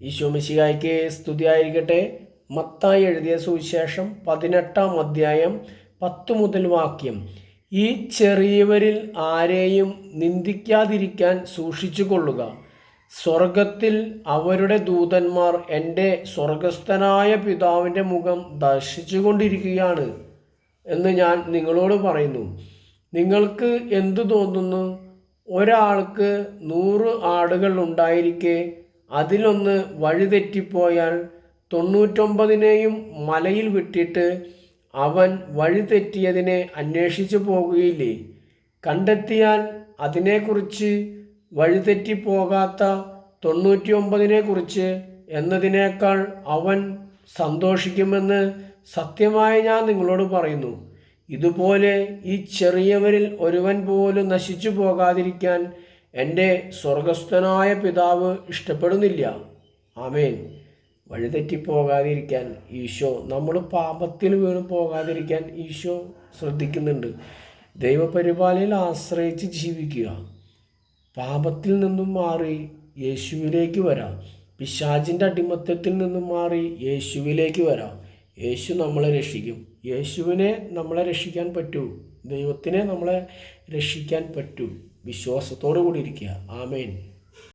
ഈശോ മിശിഹായ്ക്ക് സ്തുതിയായിരിക്കട്ടെ. മത്തായി എഴുതിയ സുവിശേഷം 18-ാം അധ്യായം 10 മുതൽ വാക്യം. ഈ ചെറിയവരിൽ ആരെയും നിന്ദിക്കാതിരിക്കാൻ സൂക്ഷിച്ചു കൊള്ളുക. സ്വർഗത്തിൽ അവരുടെ ദൂതന്മാർ എൻ്റെ സ്വർഗസ്ഥനായ പിതാവിൻ്റെ മുഖം ദർശിച്ചു കൊണ്ടിരിക്കുകയാണ് എന്ന് ഞാൻ നിങ്ങളോട് പറയുന്നു. നിങ്ങൾക്ക് എന്തു തോന്നുന്നു? ഒരാൾക്ക് 100 ആടുകൾ ഉണ്ടായിരിക്കെ അതിലൊന്ന് വഴിതെറ്റിപ്പോയാൽ 99നെയും മലയിൽ വിട്ടിട്ട് അവൻ വഴിതെറ്റിയതിനെ അന്വേഷിച്ചു പോകുകയില്ലേ? കണ്ടെത്തിയാൽ അതിനെക്കുറിച്ച് വഴിതെറ്റിപ്പോകാത്ത 99നെക്കുറിച്ച് എന്നതിനേക്കാൾ അവൻ സന്തോഷിക്കുമെന്ന് സത്യമായി ഞാൻ നിങ്ങളോട് പറയുന്നു. ഇതുപോലെ ഈ ചെറിയവരിൽ ഒരുവൻ പോലും നശിച്ചു പോകാതിരിക്കാൻ എൻ്റെ സ്വർഗസ്ഥനായ പിതാവ് ഇഷ്ടപ്പെടുന്നില്ല. ആമേൻ. വഴിതെറ്റിപ്പോകാതിരിക്കാൻ ഈശോ, നമ്മൾ പാപത്തിൽ വീണ് പോകാതിരിക്കാൻ ഈശോ ശ്രദ്ധിക്കുന്നുണ്ട്. ദൈവപരിപാലനയിൽ ആശ്രയിച്ച് ജീവിക്കുക. പാപത്തിൽ നിന്നും മാറി യേശുവിലേക്ക് വരാം. പിശാചിൻ്റെ അടിമത്തത്തിൽ നിന്നും മാറി യേശുവിലേക്ക് വരാം. യേശു നമ്മളെ രക്ഷിക്കും. യേശുവിനെ നമ്മളെ രക്ഷിക്കാൻ പറ്റൂ. ദൈവത്തിനെ നമ്മളെ രക്ഷിക്കാൻ പറ്റൂ. വിശ്വാസത്തോടു കൂടി ഇരിക്കുക. ആമേൻ.